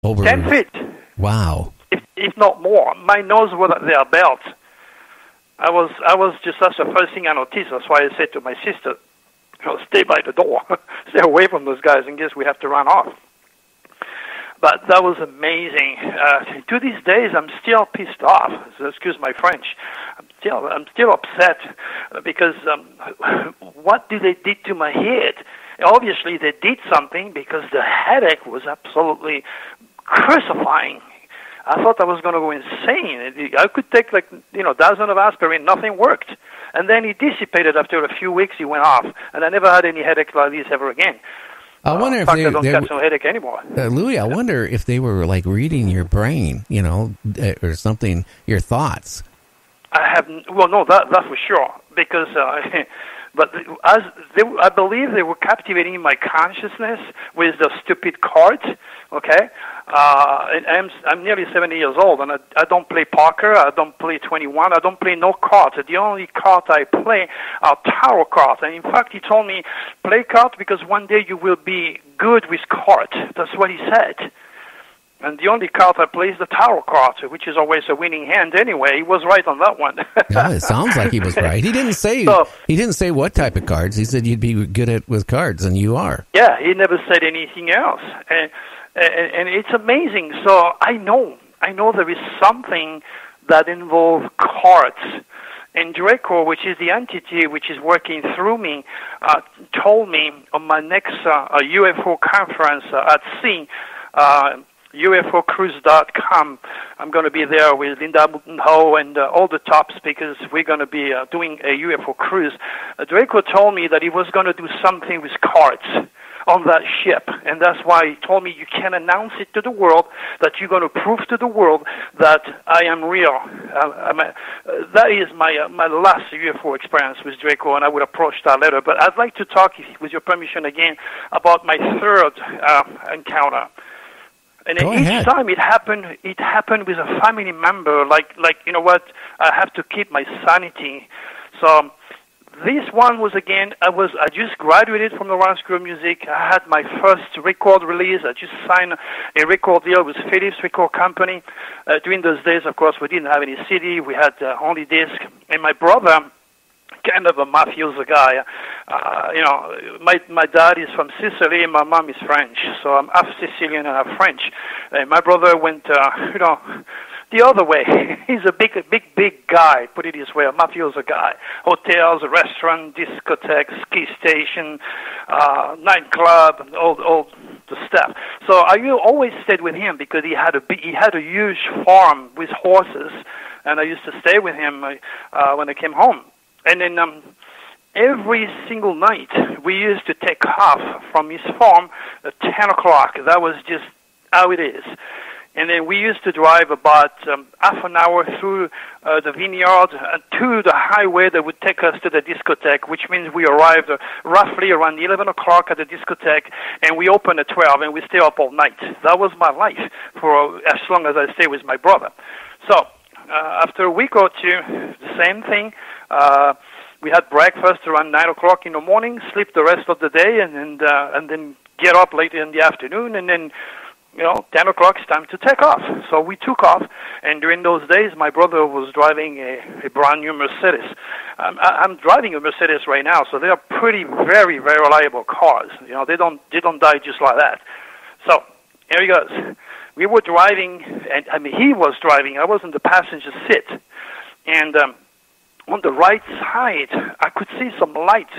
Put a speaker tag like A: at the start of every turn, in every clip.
A: Over
B: 10 feet.
A: Wow.
B: If not more. My nose was at their belt. I was just, that's the first thing I noticed. That's why I said to my sister, stay by the door. Stay away from those guys in case we have to run off. But that was amazing. To these days, I'm still pissed off. So excuse my French. I'm still upset because what they did to my head? Obviously, they did something because the headache was absolutely crucifying. I thought I was going to go insane. I could take dozen of aspirin, nothing worked. And then it dissipated after a few weeks. It went off, and I never had any headache like this ever again.
A: I wonder if
B: I don't get no headache anymore.
A: Louis, I wonder if they were like reading your brain, or something, your thoughts.
B: No, that for sure, because but I believe they were captivating my consciousness with the stupid cards. Okay, and I'm nearly 70 years old, and I don't play poker. I don't play 21. I don't play no cards. The only cards I play are tarot cards. And in fact, he told me, play cards because one day you will be good with cards. That's what he said. And the only card I play is the tarot card, which is always a winning hand anyway. He was right on that one.
A: Yeah, it sounds like he was right. He didn't say he didn't say what type of cards. He said you'd be good with cards, and you are.
B: Yeah, he never said anything else. And it's amazing. So I know there is something that involves cards. And Draco, which is the entity which is working through me, told me on my next UFO conference at sea, UFOcruise.com. I'm going to be there with Linda Ho and all the top speakers. We're going to be doing a UFO cruise. Draco told me that he was going to do something with cards on that ship, and that's why he told me you can announce it to the world, that you're going to prove to the world that I am real. That is my last UFO experience with Draco, and I would approach that later. But I'd like to talk, with your permission again, about my third encounter. And each time it happened with a family member. Like you know what? I have to keep my sanity. So this one was again. I just graduated from the Royal School of Music. I had my first record release. I just signed a record deal with Philips Record Company. During those days, of course, we didn't have any CD. We had only disc. And my brother, kind of a mafioso guy. My dad is from Sicily, my mom is French, so I'm half Sicilian and half French. My brother went, the other way. He's a big guy, put it this way, a mafioso guy. Hotels, restaurant, discotheque, ski station, nightclub, all the stuff. So I always stayed with him because he had a huge farm with horses, and I used to stay with him when I came home. And then every single night, we used to take off from his farm at 10 o'clock. That was just how it is. And then we used to drive about half an hour through the vineyard to the highway that would take us to the discotheque, which means we arrived roughly around 11 o'clock at the discotheque, and we opened at 12, and we stay up all night. That was my life for as long as I stayed with my brother. So after a week or two, the same thing. We had breakfast around 9 o'clock in the morning, sleep the rest of the day, and then get up later in the afternoon, and then 10 o'clock it's time to take off. So we took off, and during those days, my brother was driving a brand new Mercedes. I'm driving a Mercedes right now, so they are very, very reliable cars. They don't die just like that. So here he goes. We were driving, and he was driving. I was in the passenger seat, and on the right side, I could see some light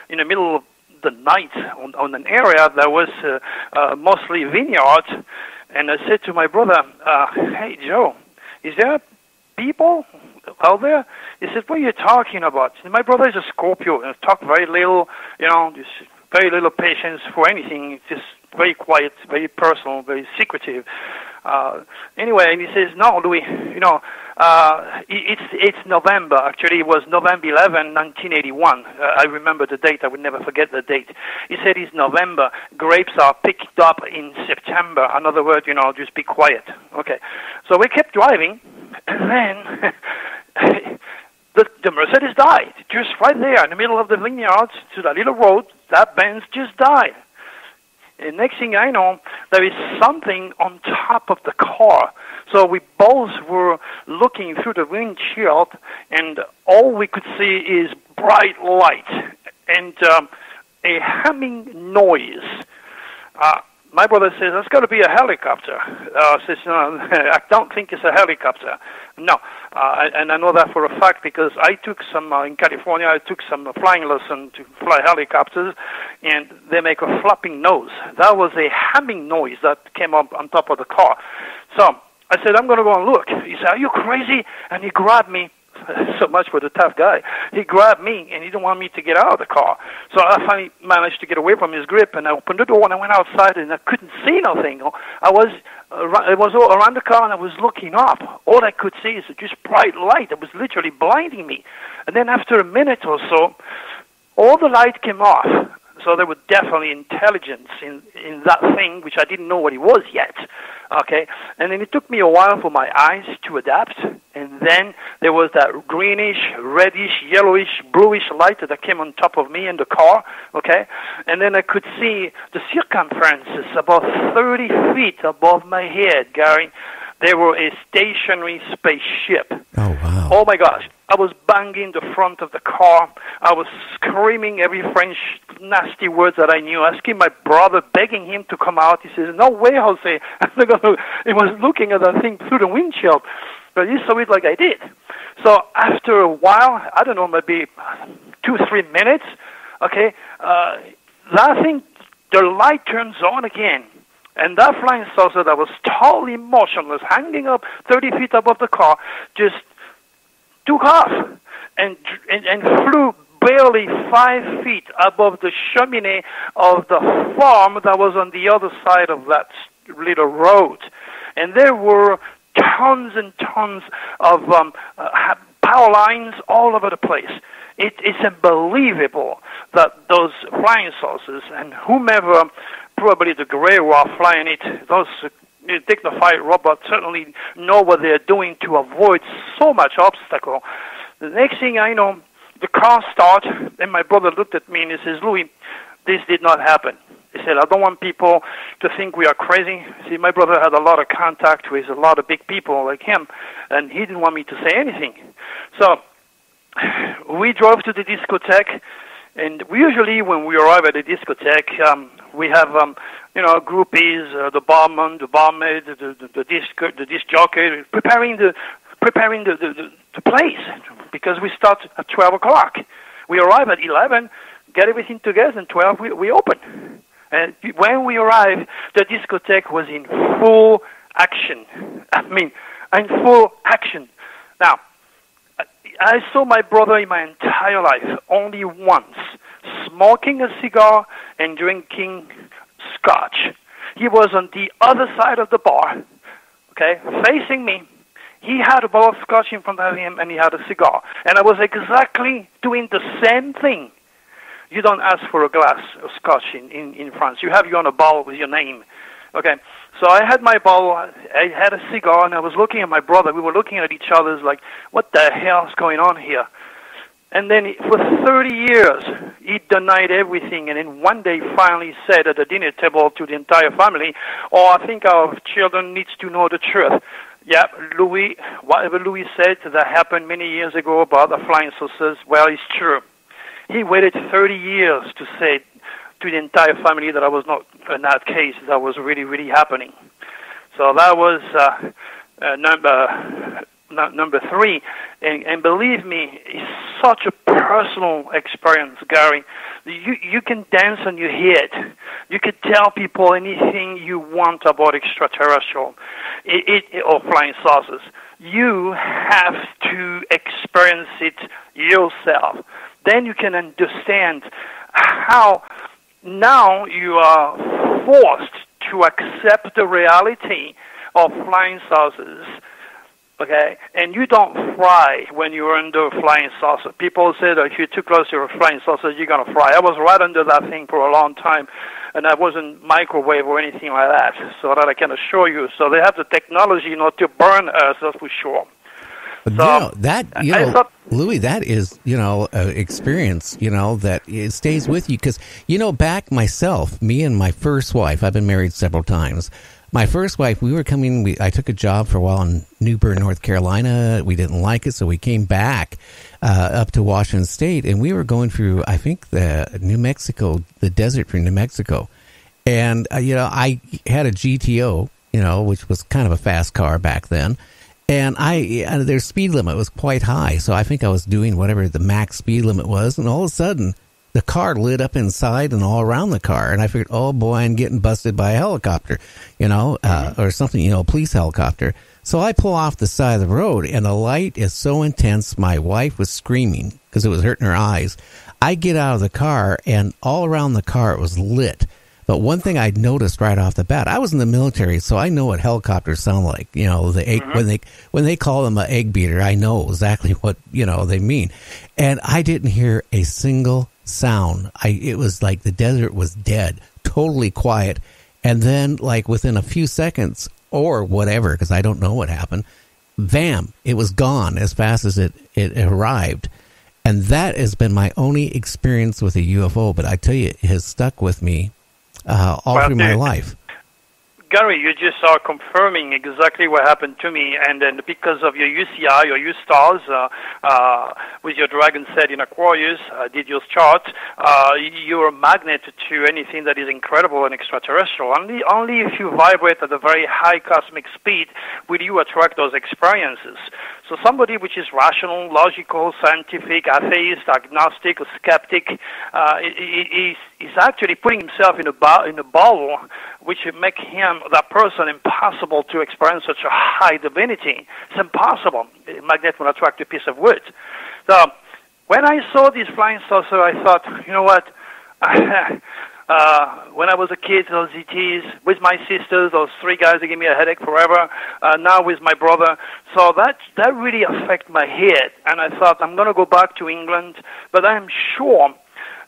B: in the middle of the night on an area that was mostly vineyards. And I said to my brother, "Hey, Joe, is there people out there?" He said, "What are you talking about?" And my brother is a Scorpio, and talk very little, just very little patience for anything, just very quiet, very personal, very secretive. Anyway, and he says, "No, Louis, it's November. Actually, it was November 11, 1981. I remember the date. I would never forget the date." He said, "It's November. Grapes are picked up in September. In other words, just be quiet." Okay. So we kept driving, and then the Mercedes died. Just right there in the middle of the vineyards to the little road, that Benz just died. And next thing I know, there is something on top of the car. So we both were looking through the windshield, and all we could see is bright light and a humming noise. My brother says, "That's got to be a helicopter." Says, "No, I don't think it's a helicopter." No, and I know that for a fact because I took some, in California, I took some flying lesson to fly helicopters, and they make a flapping nose. That was a humming noise that came up on top of the car. So I said, "I'm going to go and look." He said, "Are you crazy?" And he grabbed me. So much for the tough guy. He grabbed me, and he didn't want me to get out of the car. So I finally managed to get away from his grip, and I opened the door, and I went outside, and I couldn't see nothing. I was all around the car, and I was looking up. All I could see is just bright light. It was literally blinding me. And then after a minute or so, all the light came off. So there was definitely intelligence in that thing, which I didn't know what it was yet. Okay, and then it took me a while for my eyes to adapt, and then there was that greenish, reddish, yellowish, bluish light that came on top of me in the car, okay, and then I could see the circumferences about 30 feet above my head, Gary. They were a stationary spaceship.
A: Oh, wow.
B: Oh, my gosh. I was banging the front of the car. I was screaming every French nasty words that I knew, asking my brother, begging him to come out. He says, "No way, Jose." He was looking at that thing through the windshield. But he saw it like I did. So after a while, I don't know, maybe 2-3 minutes, okay, that thing, the light turns on again. And that flying saucer that was totally motionless, hanging up 30 feet above the car, just took off and flew barely 5 feet above the chimney of the farm that was on the other side of that little road. And there were tons and tons of power lines all over the place. It's unbelievable that those flying saucers and whomever, probably the gray who are flying it, those dignified robots certainly know what they're doing to avoid so much obstacle. The next thing I know, the car starts, and my brother looked at me and he says, "Louis, this did not happen." He said, "I don't want people to think we are crazy." See, my brother had a lot of contact with a lot of big people like him, and he didn't want me to say anything. So we drove to the discotheque, and usually when we arrive at the discotheque, we have, groupies, the barman, the barmaid, the disc jockey, preparing the place, because we start at 12 o'clock. We arrive at 11, get everything together, and 12 we open. And when we arrived, the discotheque was in full action. I mean, in full action. Now, I saw my brother in my entire life only once, smoking a cigar and drinking scotch. He was on the other side of the bar, okay, facing me. He had a bottle of scotch in front of him, and he had a cigar. And I was exactly doing the same thing. You don't ask for a glass of scotch in France. You have you on a bottle with your name. Okay, so I had my bottle, I had a cigar, and I was looking at my brother. We were looking at each other like, what the hell is going on here? And then for 30 years, he denied everything, and then one day finally said at the dinner table to the entire family, "Oh, I think our children needs to know the truth." Yeah, Louis, whatever Louis said that happened many years ago about the flying saucers, well, it's true. He waited 30 years to say to the entire family that I was not in that case, that was really, really happening. So that was number 3. And believe me, it's such a personal experience, Gary. You can dance on your head. You can tell people anything you want about extraterrestrial or flying saucers. You have to experience it yourself. Then you can understand how now you are forced to accept the reality of flying saucers. Okay, and you don't fry when you're under a flying saucer. People say that if you're too close to a flying saucer, you're going to fry. I was right under that thing for a long time, and I wasn't microwave or anything like that, so that I can assure you. So they have the technology not to burn us, that's for sure.
A: So Louis, that is, experience, that it stays with you. Because, back myself, me and my first wife, I've been married several times. My first wife, I took a job for a while in New Bern, North Carolina. We didn't like it, so we came back up to Washington State, and we were going through, I think, the desert through New Mexico. And, I had a GTO, which was kind of a fast car back then. And their speed limit was quite high, so I think I was doing whatever the max speed limit was, and all of a sudden, the car lit up inside and all around the car, and I figured, oh boy, I'm getting busted by a helicopter, or something, a police helicopter. So I pull off the side of the road, and the light is so intense, my wife was screaming because it was hurting her eyes. I get out of the car, and all around the car it was lit. But one thing I noticed right off the bat, I was in the military, so I know what helicopters sound like. The egg, when they call them an egg beater, I know exactly what they mean. And I didn't hear a single sound. It was like the desert was dead, totally quiet. And then, like within a few seconds or whatever, because I don't know what happened, bam, it was gone as fast as it arrived. And that has been my only experience with a UFO. But I tell you, it has stuck with me through my life.
B: Gary, you just are confirming exactly what happened to me, and then because of your UCI or U-stars with your dragon set in Aquarius, I did your chart, you're a magnet to anything that is incredible and extraterrestrial. Only if you vibrate at a very high cosmic speed will you attract those experiences. So somebody which is rational, logical, scientific, atheist, agnostic, or skeptic, is actually putting himself in a bubble which would make that person impossible to experience such a high divinity. It's impossible. A magnet will attract a piece of wood. So when I saw this flying saucer, I thought, you know what? When I was a kid, those ETs, with my sisters, those three guys, they gave me a headache forever. Now with my brother. So that really affected my head. And I thought, I'm going to go back to England, but I'm sure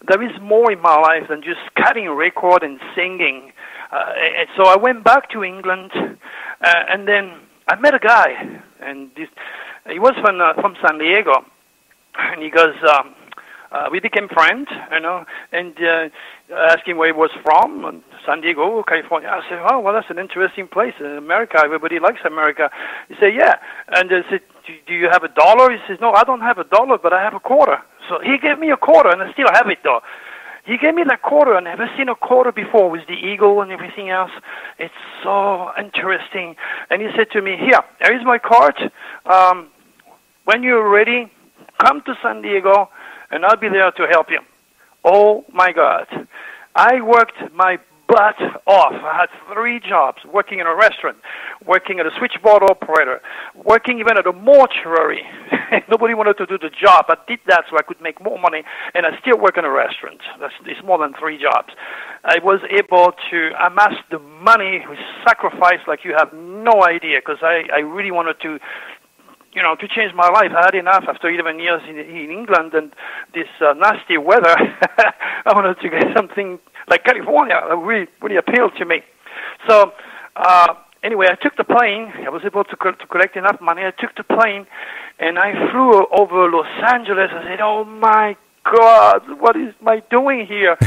B: there is more in my life than just cutting a record and singing. And so I went back to England, and then I met a guy, and he was from San Diego, and he goes, we became friends, and I asked him where he was from, and San Diego, California. I said, oh, well, that's an interesting place. America, everybody likes America. He said, yeah. And I said, do you have $1? He says, no, I don't have $1, but I have a quarter. So he gave me a quarter, and I still have it, though. He gave me that quarter. I've never seen a quarter before with the eagle and everything else. It's so interesting. And he said to me, here is my card. When you're ready, come to San Diego, and I'll be there to help you. Oh, my God. I worked my butt off. I had 3 jobs, working in a restaurant, working as a switchboard operator, working even at a mortuary. Nobody wanted to do the job. I did that so I could make more money, and I still work in a restaurant. It's more than 3 jobs. I was able to amass the money with sacrifice like you have no idea, because I really wanted to change my life. I had enough after 11 years in England and this nasty weather. I wanted to get something like California that really appealed to me. So anyway, I took the plane. I was able to collect enough money. I took the plane, and I flew over Los Angeles. I said, oh, my God, what is I doing here?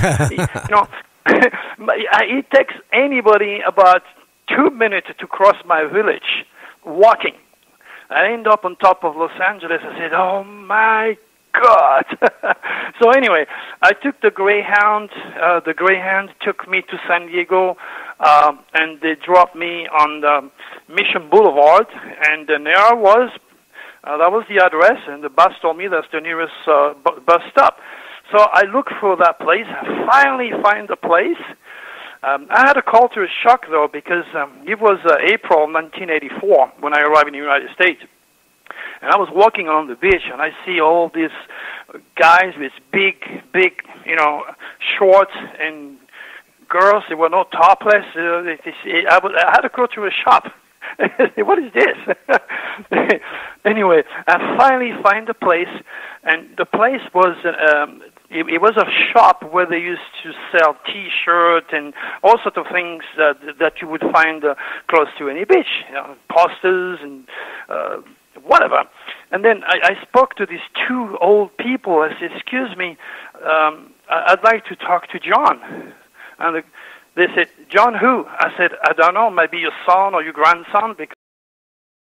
B: It takes anybody about 2 minutes to cross my village walking. I end up on top of Los Angeles. I said, oh, my God. So anyway, I took the Greyhound. The Greyhound took me to San Diego, and they dropped me on the Mission Boulevard. And then there I was. That was the address, and the bus told me that's the nearest bus stop. So I looked for that place. I finally find the place. I had a culture shock, though, because it was April 1984 when I arrived in the United States. And I was walking along the beach, and I see all these guys with big, shorts, and girls. They were not topless. I had to go to a shop. What is this? Anyway, I finally find the place, and the place was it was a shop where they used to sell T-shirts and all sorts of things that you would find close to any beach, posters and whatever. And then I spoke to these two old people. I said, excuse me, I'd like to talk to John. And they said, John who? I said, I don't know, maybe your son or your grandson, because